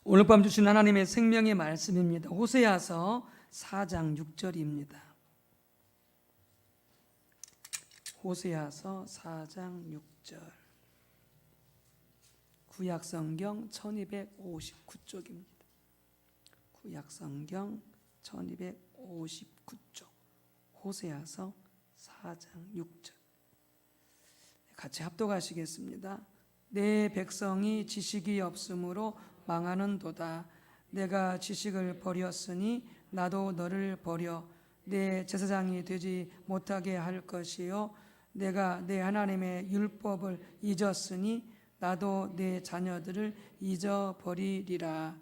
오늘 밤 주신 하나님의 생명의 말씀입니다. 호세아서 4장 6절입니다. 호세아서 4장 6절. 구약성경 1259쪽입니다. 구약성경 1259쪽. 호세아서 4장 6절. 같이 합독하시겠습니다. 내 백성이 지식이 없으므로 망하는도다. 내가 지식을 버렸으니 나도 너를 버려 내 제사장이 되지 못하게 할 것이요, 내가 내 하나님의 율법을 잊었으니 나도 내 자녀들을 잊어버리리라.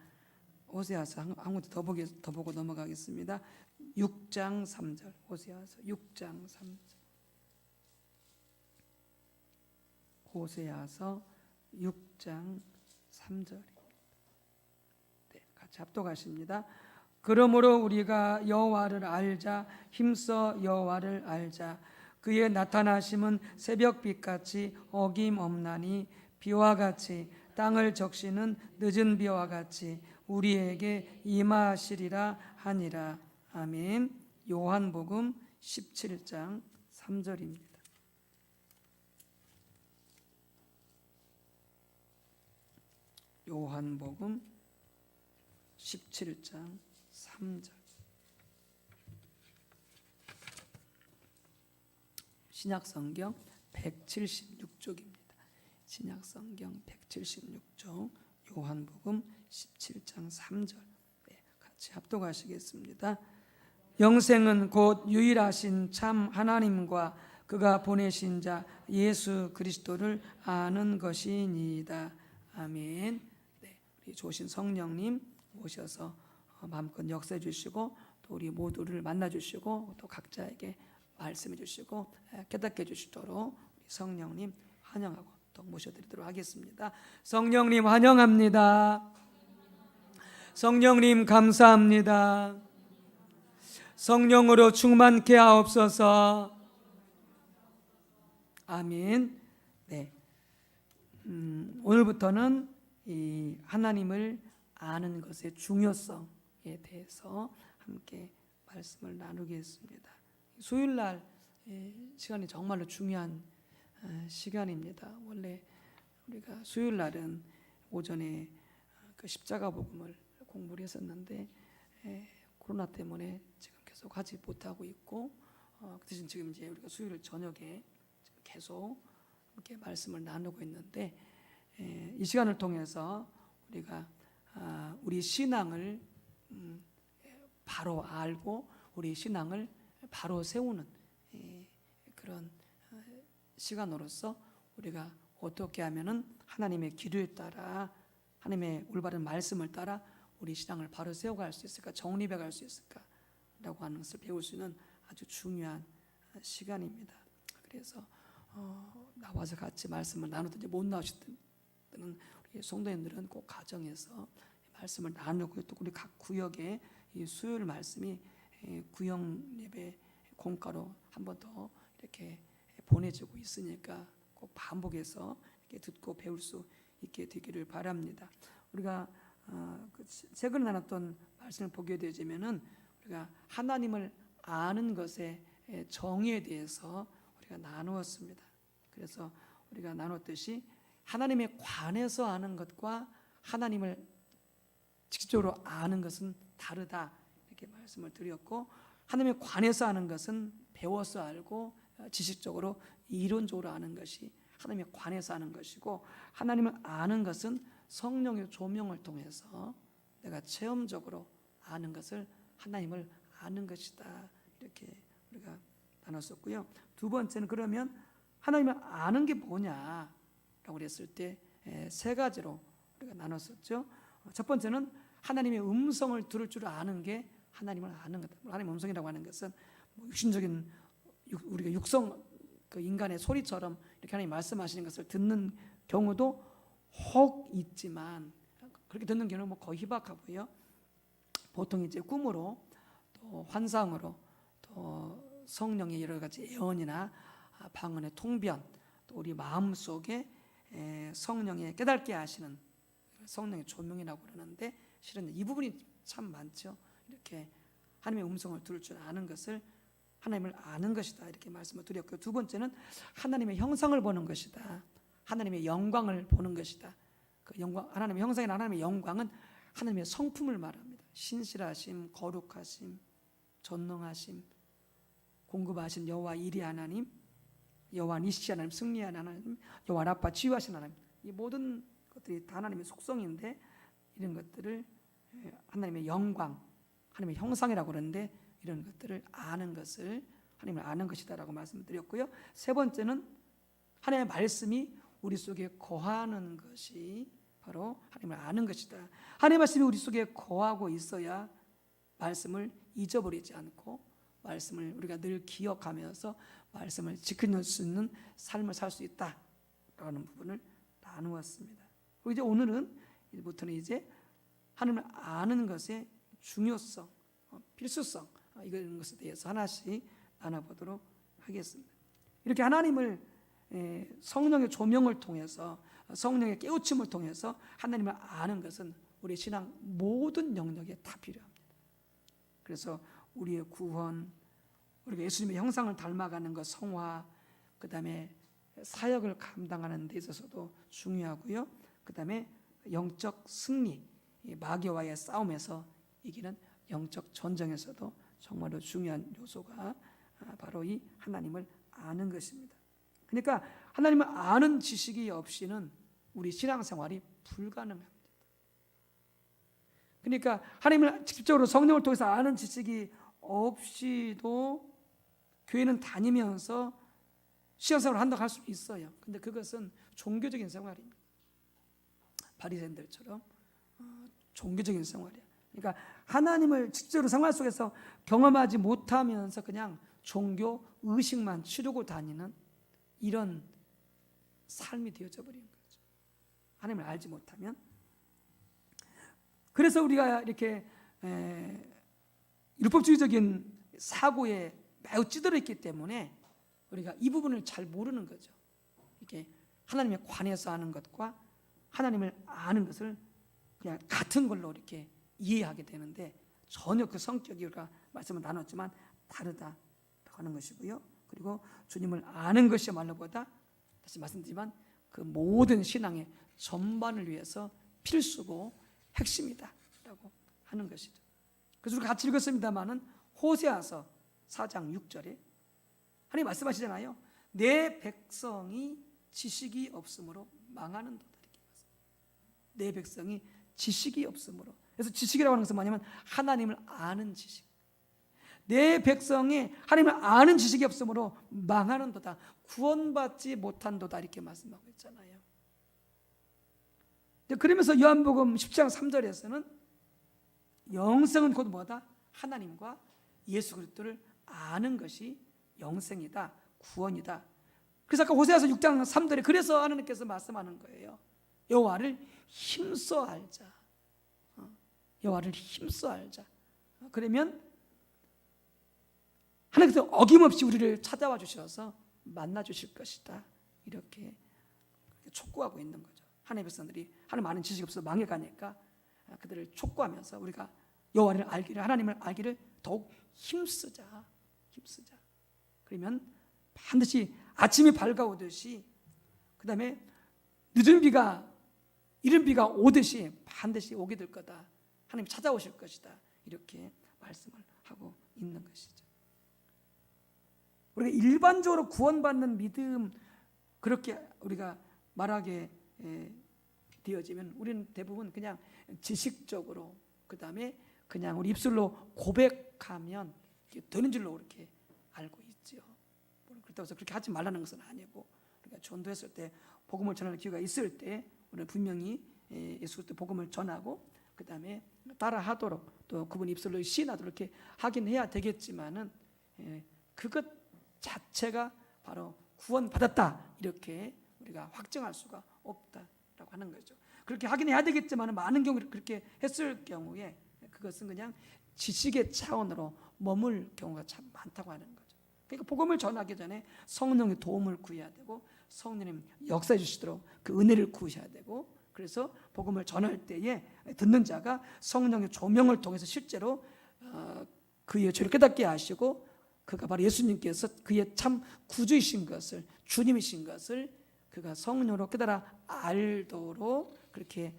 호세아서 한 군데 더 보고 넘어가겠습니다. 6장 3절. 호세아서 6장 3절. 호세아서 6장 3절입니다. 네, 같이 합독하십니다. 그러므로 우리가 여호와를 알자. 힘써 여호와를 알자. 그의 나타나심은 새벽빛같이 어김없나니 비와 같이 땅을 적시는 늦은 비와 같이 우리에게 임하시리라 하니라. 아멘. 요한복음 17장 3절입니다. 요한복음 17장 3절. 신약성경 176쪽입니다. 신약성경 176쪽 요한복음 17장 3절. 네, 같이 합독하시겠습니다. 영생은 곧 유일하신 참 하나님과 그가 보내신 자 예수 그리스도를 아는 것이니이다. 아멘. 네, 우리 좋으신 성령님 오셔서 마음껏 역사해 주시고 또 우리 모두를 만나 주시고 또 각자에게 말씀해 주시고 깨닫게 해 주시도록 우리 성령님 환영하고 또 모셔드리도록 하겠습니다. 성령님 환영합니다. 성령님 감사합니다. 성령으로 충만케 하옵소서. 아멘. 네. 오늘부터는 이 하나님을 아는 것의 중요성에 대해서 함께 말씀을 나누겠습니다. 수요일날 시간이 정말로 중요한 시간입니다. 원래 우리가 수요일날은 오전에 그 십자가 복음을 공부를 했었는데 코로나 때문에 지금 계속 하지 못하고 있고 그 대신 지금 이제 우리가 수요일 저녁에 지금 계속 이렇게 말씀을 나누고 있는데 이 시간을 통해서 우리가 우리 신앙을 바로 알고 우리 신앙을 바로 세우는 그런 시간으로서 우리가 어떻게 하면은 하나님의 기도에 따라 하나님의 올바른 말씀을 따라 우리 신앙을 바로 세워갈 수 있을까, 정립해 갈 수 있을까라고 하는 것을 배울 수 있는 아주 중요한 시간입니다. 그래서 나와서 같이 말씀을 나누든지 못 나오시든 우리 성도님들은 꼭 가정에서 말씀을 나누고 또 우리 각 구역에 이 수요일 말씀이 구역 예배 공가로 한 번 더 이렇게 보내지고 있으니까 꼭 반복해서 이렇게 듣고 배울 수 있게 되기를 바랍니다. 우리가 최근에 나눴던 말씀을 보게 되자면은 우리가 하나님을 아는 것의 정의에 대해서 우리가 나누었습니다. 그래서 우리가 나눴듯이 하나님에 관해서 아는 것과 하나님을 직접적으로 아는 것은 다르다 이렇게 말씀을 드렸고, 하나님에 관해서 아는 것은 배워서 알고 지식적으로 이론적으로 아는 것이 하나님에 관해서 아는 것이고, 하나님을 아는 것은 성령의 조명을 통해서 내가 체험적으로 아는 것을 하나님을 아는 것이다 이렇게 우리가 나눴었고요. 두 번째는 그러면 하나님을 아는 게 뭐냐라고 그랬을 때 세 가지로 우리가 나눴었죠. 첫 번째는 하나님의 음성을 들을 줄 아는 게 하나님을 아는 것. 하나님의 음성이라고 하는 것은 육신적인 우리가 육성 그 인간의 소리처럼 이렇게 하나님 말씀하시는 것을 듣는 경우도 혹 있지만 그렇게 듣는 경우는 뭐 거의 희박하고요. 보통 이제 꿈으로 또 환상으로 또 성령의 여러 가지 예언이나 방언의 통변 또 우리 마음 속에 성령의 깨닫게 하시는 성령의 조명이라고 그러는데 실은 이 부분이 참 많죠. 이렇게 하나님의 음성을 들을 줄 아는 것을 하나님을 아는 것이다 이렇게 말씀을 드렸고요. 두 번째는 하나님의 형상을 보는 것이다. 하나님의 영광을 보는 것이다. 그 영광, 하나님의 형상이나 하나님의 영광은 하나님의 성품을 말합니다. 신실하심, 거룩하심, 전능하심, 공급하신 여호와 이리 하나님, 여호와 니시 하나님, 승리하는 하나님, 여호와 라파 치유하신 하나님, 이 모든 것들이 다 하나님의 속성인데 이런 것들을 하나님의 영광, 하나님의 형상이라고 그러는데 이런 것들을 아는 것을 하나님을 아는 것이다라고 말씀드렸고요. 세 번째는 하나님의 말씀이 우리 속에 거하는 것이 바로 하나님을 아는 것이다. 하나님의 말씀이 우리 속에 거하고 있어야 말씀을 잊어버리지 않고 말씀을 우리가 늘 기억하면서 말씀을 지킬 수 있는 삶을 살 수 있다라는 부분을 나누었습니다. 그리고 이제 오늘은 이제부터는 이제 하나님을 아는 것의 중요성, 필수성 이런 것에 대해서 하나씩 나눠보도록 하겠습니다. 이렇게 하나님을 성령의 조명을 통해서 성령의 깨우침을 통해서 하나님을 아는 것은 우리 신앙 모든 영역에 다 필요합니다. 그래서 우리의 구원, 우리가 예수님의 형상을 닮아가는 것, 성화, 그 다음에 사역을 감당하는 데 있어서도 중요하고요. 그 다음에 영적 승리, 마귀와의 싸움에서 이기는 영적 전쟁에서도 정말로 중요한 요소가 바로 이 하나님을 아는 것입니다. 그러니까 하나님을 아는 지식이 없이는 우리 신앙생활이 불가능합니다. 그러니까 하나님을 직접적으로 성령을 통해서 아는 지식이 없이도 교회는 다니면서 신앙생활을 한다고 할 수 있어요. 근데 그것은 종교적인 생활입니다. 바리새인들처럼 종교적인 생활이야. 그러니까 하나님을 직접적으로 생활 속에서 경험하지 못하면서 그냥 종교 의식만 치르고 다니는 이런 삶이 되어져 버리는 거죠. 하나님을 알지 못하면. 그래서 우리가 이렇게 율법주의적인 사고에 매우 찌들어 있기 때문에 우리가 이 부분을 잘 모르는 거죠. 이렇게 하나님에 관해서 아는 것과 하나님을 아는 것을 그냥 같은 걸로 이렇게 이해하게 되는데 전혀 그 성격이 우리가 말씀을 나눴지만 다르다고 하는 것이고요. 그리고 주님을 아는 것이 말로보다 다시 말씀드리지만 그 모든 신앙의 전반을 위해서 필수고 핵심이다 라고 하는 것이죠. 그래서 우리가 같이 읽었습니다마는 호세아서 4장 6절에 하나님 말씀하시잖아요. 내 백성이 지식이 없으므로 망하는 도다. 내 백성이 지식이 없으므로. 그래서 지식이라고 하는 것은 뭐냐면 하나님을 아는 지식. 내 백성이 하나님을 아는 지식이 없으므로 망하는 도다. 구원받지 못한 도다 이렇게 말씀하고 있잖아요. 그러면서 요한복음 10장 3절에서는 영생은 곧 뭐다? 하나님과 예수 그리스도를 아는 것이 영생이다, 구원이다. 그래서 아까 호세아서 6장 3절에 그래서 하나님께서 말씀하는 거예요. 여호와를 힘써 알자. 여호와를 힘써 알자. 그러면 하나님께서 어김없이 우리를 찾아와 주셔서 만나 주실 것이다. 이렇게 촉구하고 있는 거죠. 하나님의 백성들이 하나님 아는 지식이 없어서 망해가니까 그들을 촉구하면서 우리가 여호와를 알기를, 하나님을 알기를 더욱 힘쓰자. 그러면 반드시 아침이 밝아오듯이 그 다음에 늦은 비가 이른 비가 오듯이 반드시 오게 될 거다. 하나님 찾아오실 것이다. 이렇게 말씀을 하고 있는 것이죠. 우리가 일반적으로 구원받는 믿음 그렇게 우리가 말하게 되어지면 우리는 대부분 그냥 지식적으로 그 다음에 그냥 우리 입술로 고백하면 되는 줄로 그렇게 알고 있죠. 그렇다고 해서 그렇게 하지 말라는 것은 아니고 우리가 전도했을 때 복음을 전하는 기회가 있을 때 우리는 분명히 예수 그리스도 복음을 전하고 그 다음에 따라하도록 또 그분 입술로 시인하도록 이렇게 하긴 해야 되겠지만은 그것 자체가 바로 구원받았다 이렇게 우리가 확정할 수가 없다라고 하는 거죠. 그렇게 하긴 해야 되겠지만 많은 경우 그렇게 했을 경우에 그것은 그냥 지식의 차원으로 머물 경우가 참 많다고 하는 거죠. 그러니까 복음을 전하기 전에 성령의 도움을 구해야 되고 성령님 역사해 주시도록 그 은혜를 구하셔야 되고 그래서 복음을 전할 때에 듣는 자가 성령의 조명을 통해서 실제로 그의 죄를 깨닫게 하시고 그가 바로 예수님께서 그의 참 구주이신 것을, 주님이신 것을 그가 성령으로 깨달아 알도록 그렇게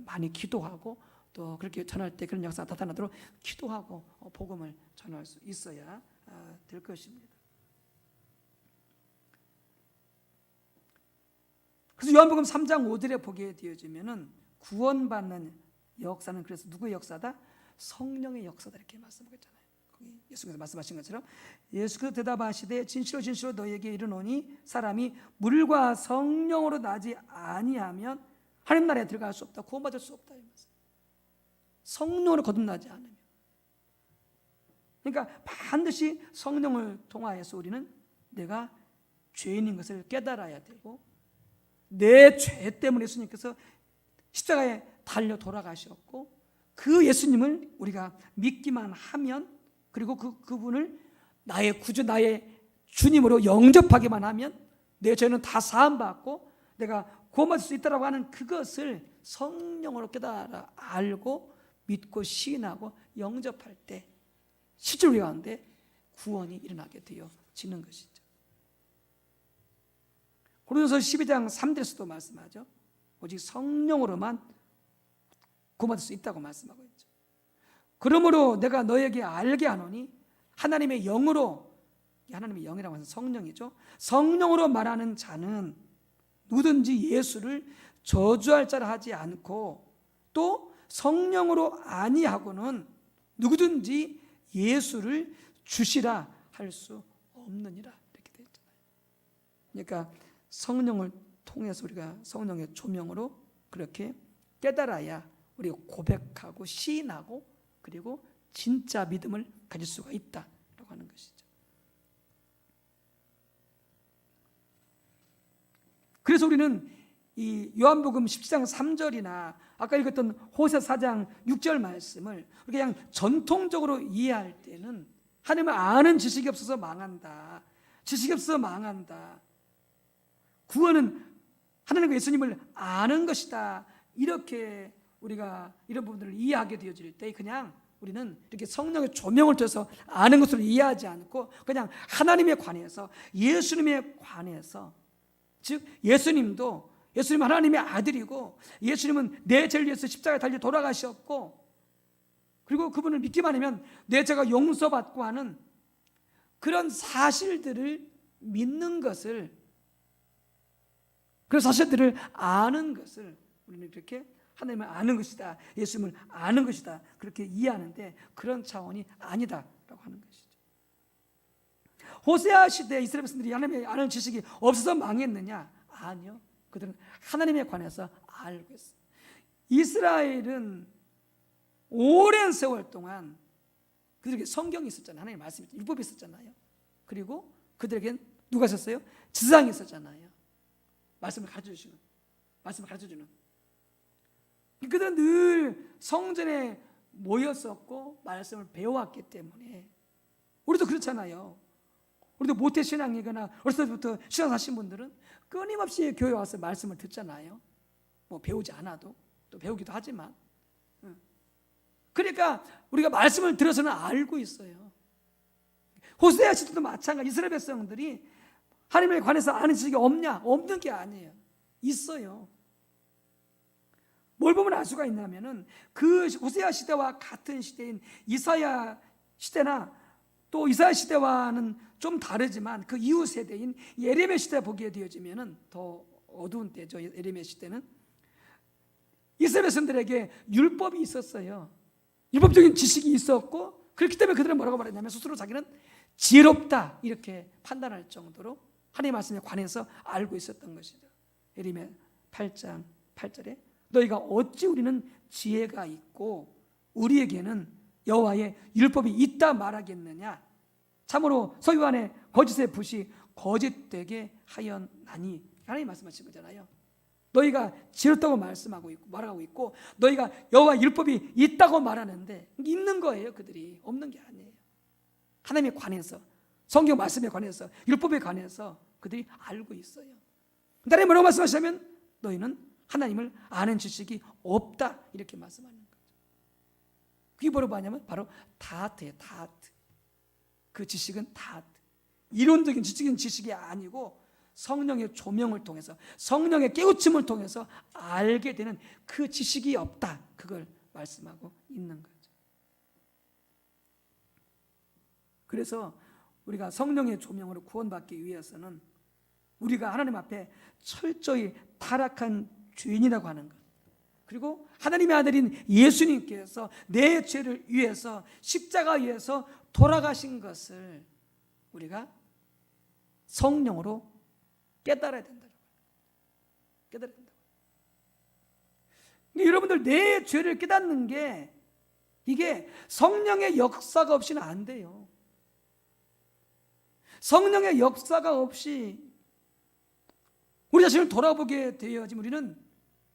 많이 기도하고 또 그렇게 전할 때 그런 역사가 나타나도록 기도하고 복음을 전할 수 있어야 될 것입니다. 그래서 요한복음 3장 5절에 보게 되어지면은 구원받는 역사는 그래서 누구의 역사다? 성령의 역사다 이렇게 말씀하고 있잖아요. 거기 예수께서 말씀하신 것처럼 예수께서 대답하시되 진실로 진실로 너희에게 이르노니 사람이 물과 성령으로 나지 아니하면 하나님 나라에 들어갈 수 없다. 구원받을 수 없다 이 말씀. 성령으로 거듭나지 않으면. 그러니까 반드시 성령을 통하여서 우리는 내가 죄인인 것을 깨달아야 되고 내 죄 때문에 예수님께서 십자가에 달려 돌아가셨고 그 예수님을 우리가 믿기만 하면 그리고 그분을 나의 구주 나의 주님으로 영접하기만 하면 내 죄는 다 사함받고 내가 구원받을 수 있다라고 하는 그것을 성령으로 깨달아 알고 믿고 시인하고 영접할 때 실제로 우리 가운데 구원이 일어나게 되어지는 것이죠. 고린도서 12장 3절에서도 말씀하죠. 오직 성령으로만 구원받을 수 있다고 말씀하고 있죠. 그러므로 내가 너에게 알게 하노니 하나님의 영으로, 하나님의 영이라고 해서 성령이죠. 성령으로 말하는 자는 누구든지 예수를 저주할 자라 하지 않고 또 성령으로 아니하고는 누구든지 예수를 주시라 할 수 없느니라 이렇게 되어 있잖아요. 그러니까 성령을 통해서 우리가 성령의 조명으로 그렇게 깨달아야 우리가 고백하고 시인하고 그리고 진짜 믿음을 가질 수가 있다라고 하는 것이죠. 그래서 우리는 이 요한복음 10장 3절이나 아까 읽었던 호세 4장 6절 말씀을 그냥 전통적으로 이해할 때는 하나님을 아는 지식이 없어서 망한다. 지식이 없어서 망한다. 구원은 하나님과 예수님을 아는 것이다. 이렇게 우리가 이런 부분들을 이해하게 되어질 때 그냥 우리는 이렇게 성령의 조명을 통해서 아는 것으로 이해하지 않고 그냥 하나님에 관해서 예수님에 관해서 즉 예수님도 예수님 하나님의 아들이고 예수님은 내 죄를 위해서 십자가에 달려 돌아가셨고 그리고 그분을 믿기만 하면 내 죄가 용서받고 하는 그런 사실들을 믿는 것을 그런 사실들을 아는 것을 우리는 이렇게 하나님을 아는 것이다. 예수님을 아는 것이다. 그렇게 이해하는데 그런 차원이 아니다라고 하는 것이죠. 호세아 시대 이스라엘 백성들이 하나님의 아는 지식이 없어서 망했느냐? 아니요. 그들은 하나님에 관해서 알고 있어요. 이스라엘은 오랜 세월 동안 그들에게 성경이 있었잖아요. 하나님의 말씀이 율법이 있었잖아요. 그리고 그들에겐 누가 있었어요? 지상이 있었잖아요. 말씀을 가르쳐주시는, 말씀을 가르쳐주는. 그들은 늘 성전에 모였었고 말씀을 배워왔기 때문에 우리도 그렇잖아요. 우리도 모태신앙이거나 어렸을 때부터 신앙 사신 분들은 끊임없이 교회 와서 말씀을 듣잖아요. 뭐 배우지 않아도 또 배우기도 하지만 그러니까 우리가 말씀을 들어서는 알고 있어요. 호세아 시대도 마찬가지. 이스라엘 백성들이 하나님에 관해서 아는 지식이 없냐? 없는 게 아니에요. 있어요. 뭘 보면 알 수가 있냐면은 그 호세아 시대와 같은 시대인 이사야 시대나 또 이사야 시대와는 좀 다르지만 그 이후 세대인 예레미야 시대 보게 되어지면은 더 어두운 때죠. 예레미야 시대는 이스라엘 백성들에게 율법이 있었어요. 율법적인 지식이 있었고 그렇기 때문에 그들은 뭐라고 말했냐면 스스로 자기는 지혜롭다 이렇게 판단할 정도로 하나님의 말씀에 관해서 알고 있었던 것이죠. 예레미야 8장 8절에 너희가 어찌 우리는 지혜가 있고 우리에게는 여호와의 율법이 있다 말하겠느냐? 참으로 서기관의 거짓의 붓이 거짓되게 하였나니 하나님 말씀하신 거잖아요. 너희가 지혜롭다고 말씀하고 있고 말하고 있고 너희가 여호와의 율법이 있다고 말하는데 있는 거예요. 그들이 없는 게 아니에요. 하나님에 관해서 성경 말씀에 관해서 율법에 관해서 그들이 알고 있어요. 하나님 뭐라고 말씀하시냐면 너희는 하나님을 아는 지식이 없다 이렇게 말씀하는 거죠. 그게 뭐냐면 바로 다트예요. 다트. 그 지식은 다트. 이론적인 지식인 지식이 아니고 성령의 조명을 통해서, 성령의 깨우침을 통해서 알게 되는 그 지식이 없다. 그걸 말씀하고 있는 거죠. 그래서 우리가 성령의 조명으로 구원받기 위해서는 우리가 하나님 앞에 철저히 타락한 죄인이라고 하는 것, 그리고 하나님의 아들인 예수님께서 내 죄를 위해서 십자가 위에서 돌아가신 것을 우리가 성령으로 깨달아야 된다고. 깨달아야 된다고. 여러분들, 내 죄를 깨닫는 게 이게 성령의 역사가 없이는 안 돼요. 성령의 역사가 없이 우리 자신을 돌아보게 되어야지. 우리는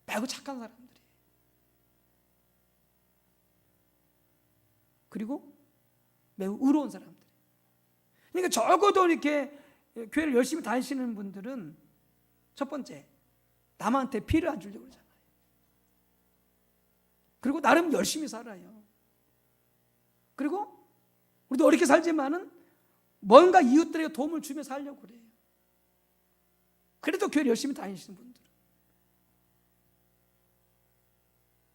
매우 착한 사람들이, 그리고 매우 의로운 사람들. 그러니까 적어도 이렇게 교회를 열심히 다니시는 분들은 첫 번째, 남한테 피를 안 주려고 그러잖아요. 그리고 나름 열심히 살아요. 그리고 우리도 어렵게 살지만은 뭔가 이웃들에게 도움을 주며 살려고 그래요. 그래도 교회를 열심히 다니시는 분들은,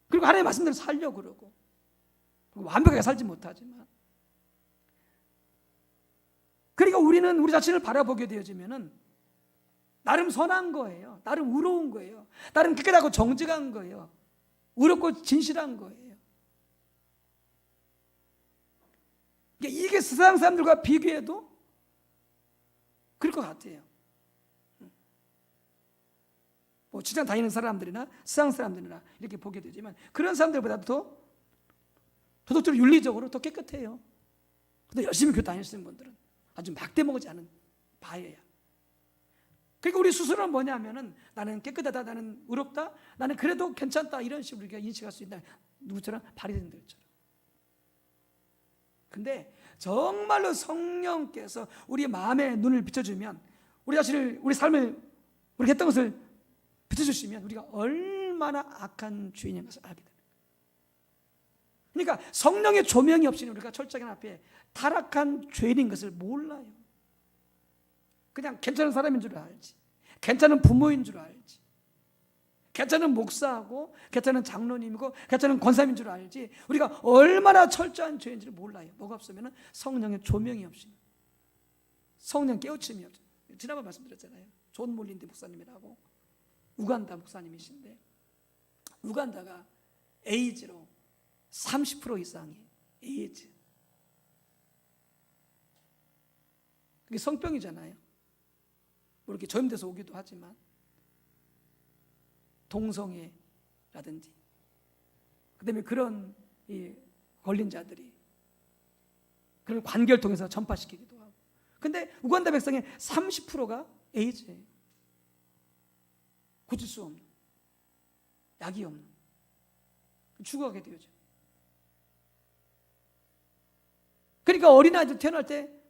그리고 하나님의 말씀대로 살려고 그러고, 완벽하게 살지 못하지만, 그러니까 우리는 우리 자신을 바라보게 되어지면은 나름 선한 거예요. 나름 의로운 거예요. 나름 깨끗하고 정직한 거예요. 의롭고 진실한 거예요. 이게 세상 사람들과 비교해도 그럴 것 같아요. 뭐 직장 다니는 사람들이나 세상 사람들이나 이렇게 보게 되지만 그런 사람들보다도 더 도덕적으로 윤리적으로 더 깨끗해요. 근데 열심히 교회 다니시는 분들은 아주 막대먹지 않은 바예요. 그러니까 우리 스스로는 뭐냐면은 나는 깨끗하다, 나는 의롭다, 나는 그래도 괜찮다, 이런 식으로 우리가 인식할 수 있다. 누구처럼? 바리새인들처럼. 근데 정말로 성령께서 우리 마음의 눈을 비춰주면, 우리 자신을, 우리 삶을, 우리 했던 것을 비춰주시면 우리가 얼마나 악한 죄인인 것을 알게 됩니다. 그러니까 성령의 조명이 없이는 우리가 철저하게 앞에 타락한 죄인인 것을 몰라요. 그냥 괜찮은 사람인 줄 알지, 괜찮은 부모인 줄 알지, 괜찮은 목사하고 괜찮은 장로님이고 괜찮은 권사님인 줄 알지, 우리가 얼마나 철저한 죄인지를 몰라요. 뭐가 없으면 성령의 조명이 없이, 성령 깨우침이 없이. 지난번 말씀드렸잖아요. 존 몰린드 목사님이라고, 우간다 목사님이신데, 우간다가 에이즈로 30% 이상이 에이즈, 그게 성병이잖아요. 뭐 이렇게 저염돼서 오기도 하지만 동성애라든지 그다음에 그런 걸린 자들이 그런 관계를 통해서 전파시키기도 하고. 근데 우간다 백성의 30%가 에이즈예요. 고칠 수 없는, 약이 없는, 죽어가게 되죠. 그러니까 어린아이들 태어날 때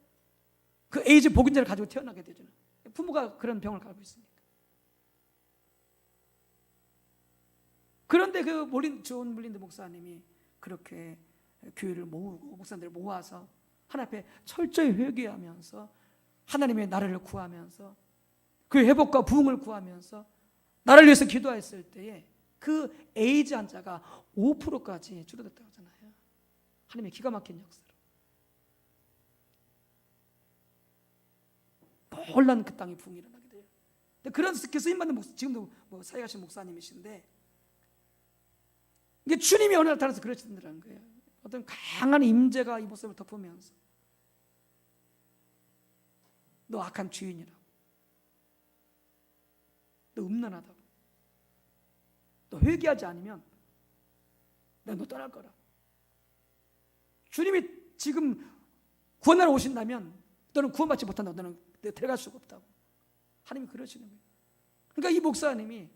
그 에이즈 보균자를 가지고 태어나게 되잖아요. 부모가 그런 병을 갖고 있으니까. 그런데 존 몰린드 목사님이 그렇게 교회를 모으고 목사님들을 모아서 하나님 앞에 철저히 회개하면서 하나님의 나라를 구하면서 그 회복과 부흥을 구하면서 나를 위해서 기도했을 때에 그 에이즈 환자가 5%까지 줄어들었다고 하잖아요. 하나님의 기가 막힌 역사로. 놀란 그 땅에 부흥이 일어나게 돼요. 그런 쓰임 받는 목사, 지금도 사역하신 목사님이신데, 이게 주님이 어느 날 나타나서 그러시더라는 거예요. 어떤 강한 임재가 이 모습을 덮으면서 너 악한 죄인이라고, 너 음란하다고, 너 회개하지 않으면 내가 너 떠날 거라. 주님이 지금 구원하러 오신다면 너는 구원받지 못한다. 너는 들어갈 수가 없다고. 하나님이 그러시는 거예요. 그러니까 이 목사님이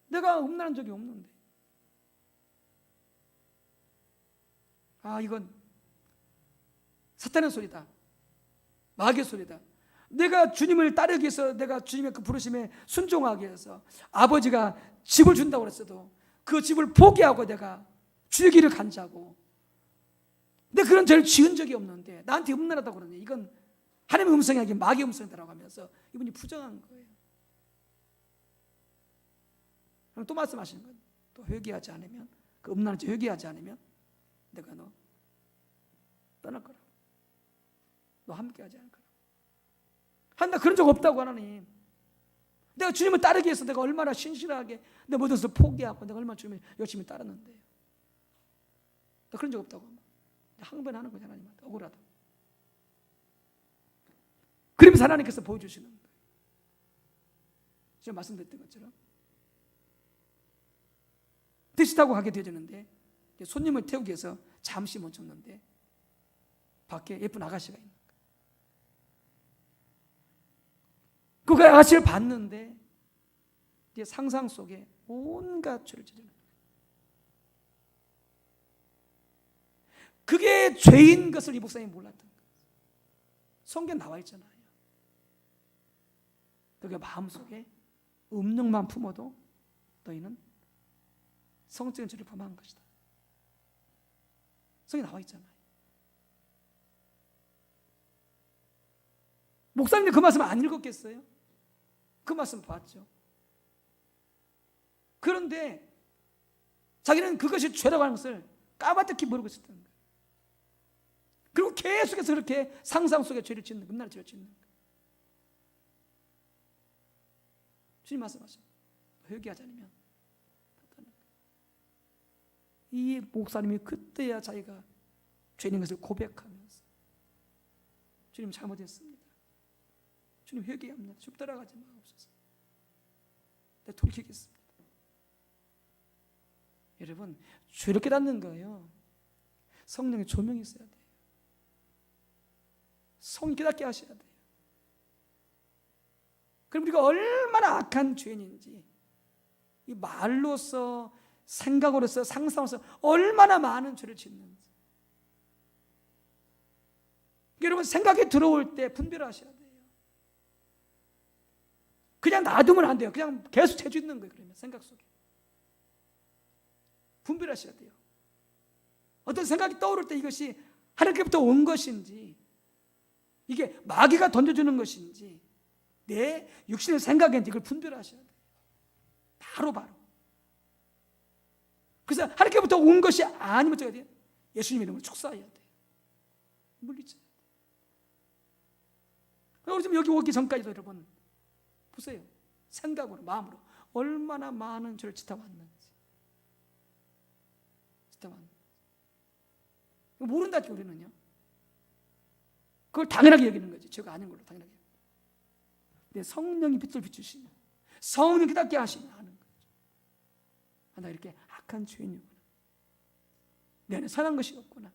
내가 음란한 적이 없는데, 이건 사탄의 소리다, 마귀의 소리다, 내가 주님을 따르기 위해서, 내가 주님의 그 부르심에 순종하기 위해서 아버지가 집을 준다고 그랬어도 그 집을 포기하고 내가 주의 길을 간자고, 근데 그런 죄를 지은 적이 없는데 나한테 음란하다고 그러네. 이건 하나님의 음성이 아니라 마귀의 음성이라고 하면서 이분이 부정한 거예요. 그럼 또 말씀하시는 거예요. 또 회개하지 않으면, 그 음란한 죄 회개하지 않으면 내가 너 떠날 거라고, 너 함께하지 않을 거라고. 나 그런 적 없다고. 하나님, 내가 주님을 따르기 위해서 내가 얼마나 신실하게 내 모든 것을 포기하고 내가 얼마나 주님을 열심히 따랐는데 나 그런 적 없다고. 항변하는 거잖아, 하나님한테. 억울하다. 그러면서 하나님께서 보여주시는 거예요. 제가 말씀드렸던 것처럼 택시 타고 가게 되었는데 손님을 태우기 위해서 잠시 멈췄는데 밖에 예쁜 아가씨가 있는 거예요. 그 아가씨를 봤는데 이제 상상 속에 온갖 죄를 저지르는 거예요. 그게 죄인 것을 이 목사님이 몰랐던 거예요. 성경에 나와 있잖아요. 너희가 마음속에 음욕만 품어도 너희는 성적인 죄를 범한 것이다. 성경에 나와 있잖아요. 목사님들 그 말씀 안 읽었겠어요? 그 말씀 봤죠. 그런데 자기는 그것이 죄라고 하는 것을 까마득히 모르고 있었던 거예요. 그리고 계속해서 그렇게 상상 속에 죄를 짓는, 음란한 죄를 짓는 거예요. 주님 말씀하시죠. 회개하지 않으면 이 목사님이 그때야 자기가 죄인 것을 고백하면서 주님 잘못했습니다. 주님 회개합니다. 좀 따라가지 마옵소서. 내가 돌이키겠습니다. 여러분, 죄를 깨닫는 거예요. 성령의 조명이 있어야 돼요. 성이 깨닫게 하셔야 돼요. 그럼 우리가 얼마나 악한 죄인인지, 이 말로서, 생각으로서, 상상으로서 얼마나 많은 죄를 짓는지. 여러분, 생각이 들어올 때 분별하셔야 돼요. 그냥 놔두면 안 돼요. 그냥 계속 죄 짓는 거예요. 그러면 생각 속에 분별하셔야 돼요. 어떤 생각이 떠오를 때 이것이 하나님께부터 온 것인지, 이게 마귀가 던져주는 것인지, 내 육신의 생각인지, 이걸 분별하셔야 돼요. 바로. 그래서 하나님께부터 온 것이 아니면 어떻게 돼요? 예수님의 이름으로 축사해야 돼요. 물리쳐야 돼요. 우리 지금 여기 오기 전까지도 여러분 보세요. 생각으로, 마음으로 얼마나 많은 죄를 짓어왔는지. 모른다지 우리는요. 그걸 당연하게 여기는 거지. 죄가 아닌 걸로 당연하게. 근데 성령이 빛을 비추시면, 성령 깨닫게 하시면 아는 거죠. 나 이렇게 악한 죄인이구나. 내 안에 선한 것이 없구나.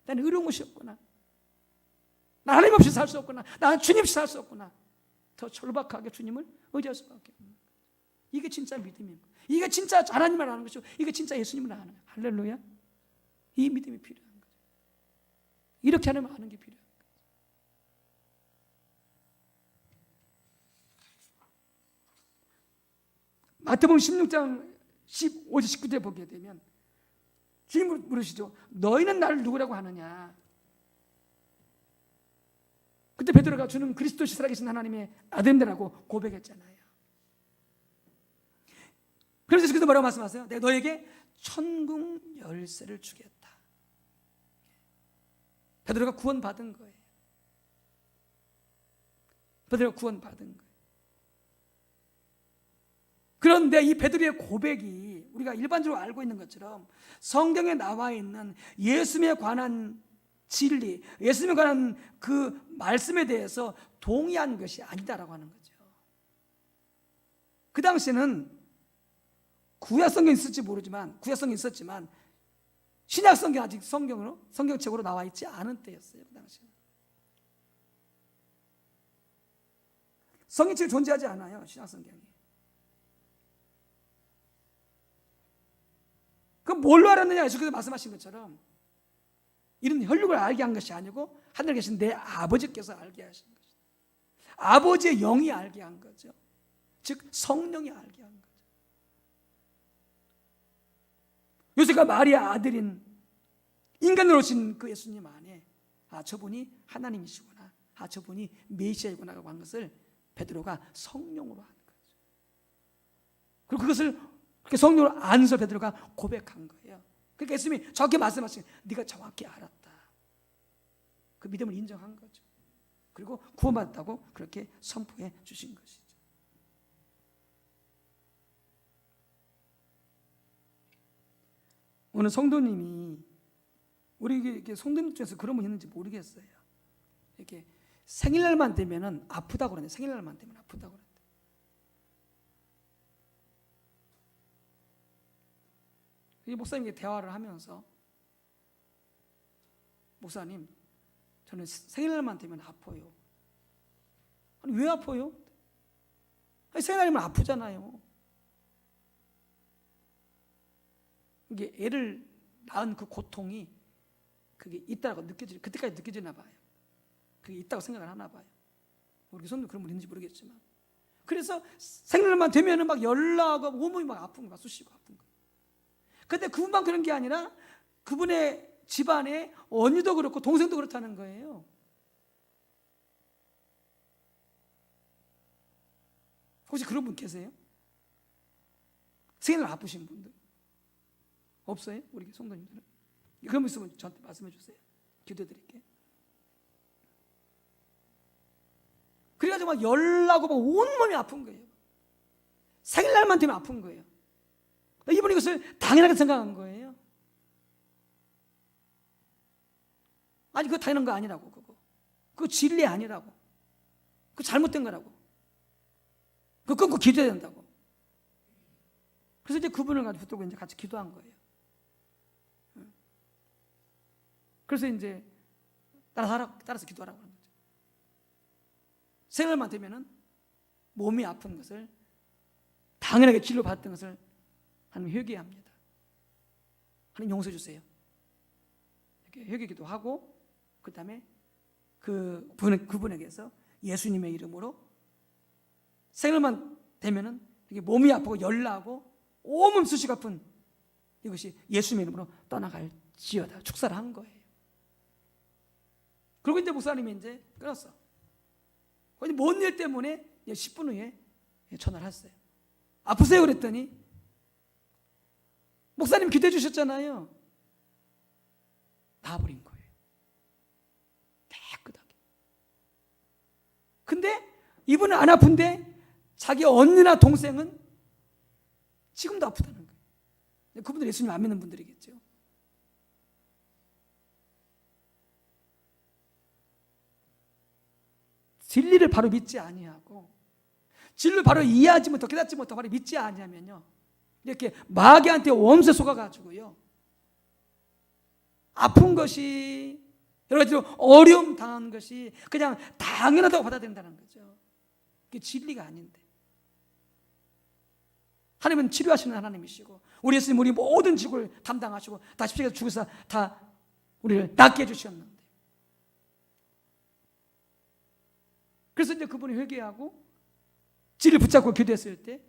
내 안에 의로운 것이 없구나. 나 하나님 없이 살 수 없구나. 나는 주님 없이 살 수 없구나. 더 절박하게 주님을 의지할 수밖에 없는 거예요. 이게 진짜 믿음입니다. 이게 진짜 하나님을 아는 것이고, 이게 진짜 예수님을 아는 거예요. 할렐루야. 이 믿음이 필요한 거죠. 이렇게 하나님 아는 게 필요한 거죠. 마태복음 16장 15절 19절에 보게 되면 주님을 물으시죠. 너희는 나를 누구라고 하느냐? 그때 베드로가 주는 그리스도시 살아계신 하나님의 아들이라고 고백했잖아요. 그래서 예수께서 뭐라고 말씀하세요? 내가 너에게 천국 열쇠를 주겠다. 베드로가 구원받은 거예요. 베드로가 구원받은 거예요. 그런데 이 베드로의 고백이 우리가 일반적으로 알고 있는 것처럼 성경에 나와 있는 예수님에 관한 진리, 예수님에 관한 그 말씀에 대해서 동의한 것이 아니다라고 하는 거죠. 그 당시에는 구약 성경이 있을지 모르지만, 구약 성경이 있었지만 신약 성경 아직 성경책으로 나와 있지 않은 때였어요. 그 당시에는 성경책이 존재하지 않아요. 신약 성경이. 그럼 뭘로 알았느냐? 예수께서 말씀하신 것처럼 이런 혈육을 알게 한 것이 아니고 하늘에 계신 내 아버지께서 알게 하신 것이다. 아버지의 영이 알게 한 거죠. 즉 성령이 알게 한 거죠. 요셉과 마리아 아들인 인간으로 오신 그 예수님 안에 저분이 하나님이시구나, 저분이 메시아이구나 라고 한 것을 베드로가 성령으로 한 거죠. 그리고 그것을 그렇게 성령으로 안서 베드로가 고백한 거예요. 그러니까 예수님이 저렇게 말씀하시는, 네가 정확히 알았다. 그 믿음을 인정한 거죠. 그리고 구원받았다고 그렇게 선포해 주신 것이죠. 오늘 성도님이, 우리 성도님 중에서 그런 분 있는지 모르겠어요. 이렇게 생일날만 되면은 아프다고 그러는데, 생일날만 되면 아프다고 그러는데, 이 목사님께 대화를 하면서, 목사님, 저는 생일날만 되면 아파요. 아니 왜 아파요? 아니 생일날이면 아프잖아요. 이게 애를 낳은 그 고통이 그게 있다고 그때까지 느껴지나 봐요. 그게 있다고 생각을 하나 봐요. 우리 손도 그런 분 있는지 모르겠지만, 그래서 생일만 되면은 막 열나고 온몸이 막 아픈 거야, 쑤시고 아픈 거. 근데 그분만 그런 게 아니라 그분의 집안에 언니도 그렇고 동생도 그렇다는 거예요. 혹시 그런 분 계세요? 생일 아프신 분들 없어요? 우리 성도님들은? 그런 분 있으면 저한테 말씀해 주세요. 기도해 드릴게요. 그래가지고 막 열나고 막 온몸이 아픈 거예요. 생일날만 되면 아픈 거예요. 이분이 이것을 당연하게 생각한 거예요. 아니 그거 당연한 거 아니라고. 그거 진리 아니라고. 그거 잘못된 거라고. 그거 끊고 기도해야 된다고. 그래서 이제 그분을 가지고 붙들고 이제 같이 기도한 거예요. 그래서 이제 따라서 기도하라고 하는 거죠. 생일만 되면은 몸이 아픈 것을, 당연하게 진료받았던 것을 하나님 회개합니다. 하나님 용서해 주세요. 이렇게 회개기도 하고, 그 다음에 그분에게서 예수님의 이름으로 생일만 되면은 이게 몸이 아프고 열나고 온몸 쑤시고 아픈 이것이 예수님의 이름으로 떠나갈지어다 축사를 한 거예요. 그리고 이제 목사님이 이제 끊었어. 뭔 일 때문에 10분 후에 전화를 했어요. 아프세요? 그랬더니 목사님 기도해 주셨잖아요. 나아버린 거예요. 깨끗하게. 근데 이분은 안 아픈데 자기 언니나 동생은 지금도 아프다는 거예요. 그분들 예수님 안 믿는 분들이겠죠. 진리를 바로 믿지 아니하고, 진리를 바로 이해하지 못하고 깨닫지 못하고 바로 믿지 아니하면요, 이렇게 마귀한테 원수에 속아가지고요, 아픈 것이, 여러 가지로 어려움 당한 것이 그냥 당연하다고 받아들인다는 거죠. 그게 진리가 아닌데. 하나님은 치료하시는 하나님이시고, 우리 예수님 우리 모든 지구를 담당하시고 다 십자가에서 죽으셔서 다 우리를 낫게 해주셨는데, 그래서 이제 그분이 회개하고 진리를 붙잡고 기도했을 때,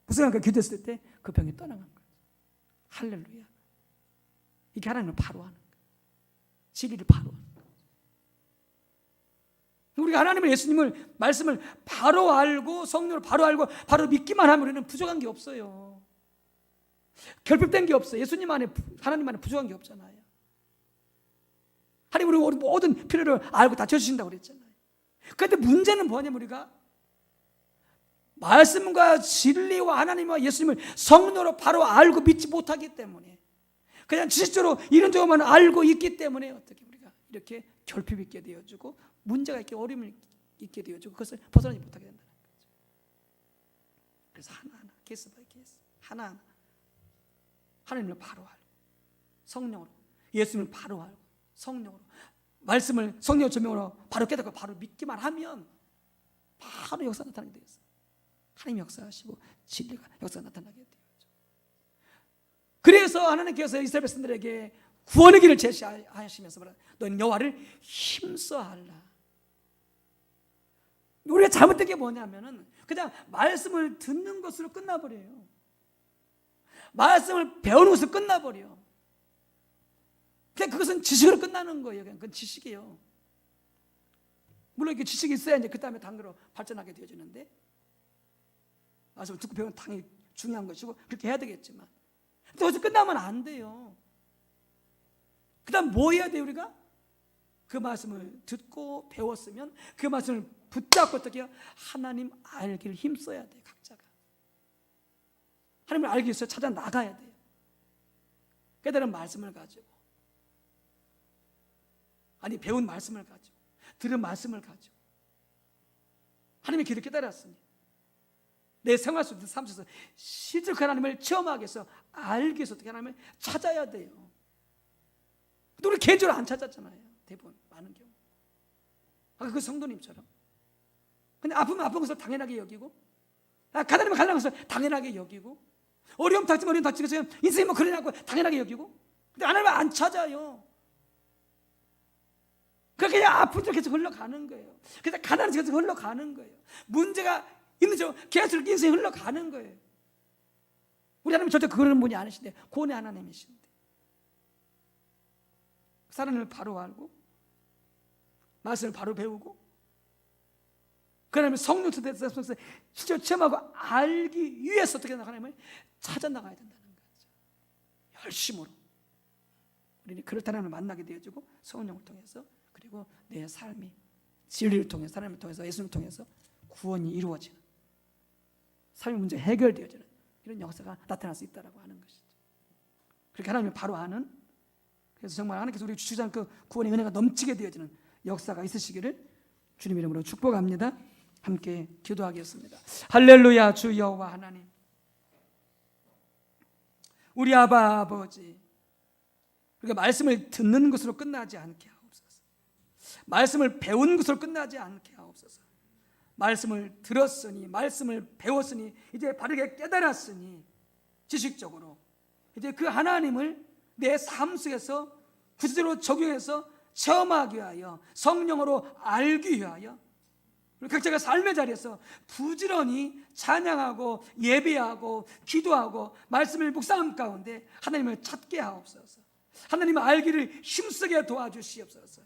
무슨 기도했을 때 그 병이 떠나간 거예요. 할렐루야. 이게 하나님을 바로 하는 거예요. 진리를 바로 하는 거예요. 우리가 하나님을, 예수님을, 말씀을 바로 알고 성령을 바로 알고 바로 믿기만 하면 우리는 부족한 게 없어요. 결핍된 게 없어요. 예수님 안에, 하나님 안에 부족한 게 없잖아요. 하나님 우리 모든 필요를 알고 다 채워주신다고 그랬잖아요. 그런데 문제는 뭐냐면, 우리가 말씀과 진리와 하나님과 예수님을 성령으로 바로 알고 믿지 못하기 때문에, 그냥 지식적으로 이런저런만 알고 있기 때문에 어떻게 우리가 이렇게 결핍 있게 되어지고 문제가 있게 어려움을 있게 되어지고 그것을 벗어나지 못하게 된다는 거죠. 그래서 하나하나, 케이스 바이 케이스, 하나하나 하나님을 바로 알고, 성령으로 예수님을 바로 알고, 성령으로 말씀을 성령 조명으로 바로 깨닫고 바로 믿기만 하면 바로 역사 나타나게 되겠어요. 하나님 역사하시고 진리가 역사 나타나게 되죠. 그래서 하나님께서 이스라엘 백성들에게 구원의 길을 제시하시면서 너는 여호와를 힘써하라. 우리가 잘못된 게 뭐냐면은 그냥 말씀을 듣는 것으로 끝나버려요. 말씀을 배우는 것으로 끝나버려. 그냥 그것은 지식으로 끝나는 거예요. 그냥 그건 지식이에요. 물론 이렇게 지식이 있어야 이제 그 다음에 단계로 발전하게 되어지는데, 말씀을 듣고 배우는 당연히 중요한 것이고 그렇게 해야 되겠지만, 근데 거기서 끝나면 안 돼요. 그 다음 뭐 해야 돼요? 우리가 그 말씀을 듣고 배웠으면 그 말씀을 붙잡고 어떻게 해요? 하나님 알기를 힘써야 돼요. 각자가 하나님을 알기 위해서 찾아 나가야 돼요. 깨달은 말씀을 가지고, 아니 배운 말씀을 가지고, 들은 말씀을 가지고 하나님의 길을 깨달았으니 내 생활 속에서 삶 속에서 실제 그 하나님을 체험하기 위해서, 알기 위해서 어떻게 하나님을 찾아야 돼요. 근데 우리 개인적으로 안 찾았잖아요. 대부분 많은 경우 아까 그 성도님처럼 근데 아프면 아픈 것을 당연하게 여기고, 가난하면 가난한 것을 당연하게 여기고, 어려움 닥치면 어려움 닥치고, 인생이 뭐 그러냐고 당연하게 여기고, 근데 하나님을 안 찾아요. 그러니까 그냥 아픈 쪽 계속 흘러가는 거예요. 그래서 가난한 쪽 계속 흘러가는 거예요. 문제가 있는 쪽 계속 인생이 흘러가는 거예요. 우리 하나님 절대 그러는 분이 아니신데, 구원의 하나님이신데, 하나님을 바로 알고 말씀을 바로 배우고 그 하나님의 성령 속에서 실제로 체험하고 알기 위해서 어떻게 하나님을 찾아 나가야 된다는 거죠. 열심으로 우리는 그렇다는 하나님을 만나게 되어지고, 성령을 통해서, 그리고 내 삶이 진리를 통해서, 하나님을 통해서, 예수님을 통해서 구원이 이루어지는, 삶의 문제가 해결되어지는 이런 역사가 나타날 수 있다고 하는 것이죠. 그렇게 하나님을 바로 아는, 그래서 정말 하나님께서 우리 주시지 않고 구원의 은혜가 넘치게 되어지는 역사가 있으시기를 주님 이름으로 축복합니다. 함께 기도하겠습니다. 할렐루야. 주 여호와 하나님, 우리 아바 아버지, 우리가 말씀을 듣는 것으로 끝나지 않게 하옵소서. 말씀을 배운 것으로 끝나지 않게 하옵소서. 말씀을 들었으니, 말씀을 배웠으니, 이제 바르게 깨달았으니, 지식적으로 이제 그 하나님을 내 삶 속에서 구체적으로 적용해서 체험하기 위하여, 성령으로 알기 위하여 우리 각자가 삶의 자리에서 부지런히 찬양하고 예배하고 기도하고 말씀을 묵상함 가운데 하나님을 찾게 하옵소서. 하나님을 알기를 힘쓰게 도와주시옵소서.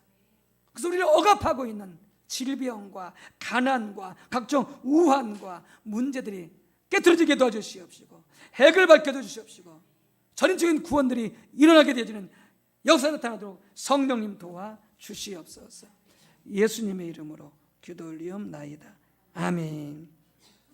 그래서 우리를 억압하고 있는 질병과 가난과 각종 우환과 문제들이 깨트려지게 도와주시옵시고, 핵을 밝혀도 주시옵시고, 전인적인 구원들이 일어나게 되어지는 역사가 나타나도록 성령님 도와 주시옵소서. 예수님의 이름으로 기도 올리옵나이다. 아멘.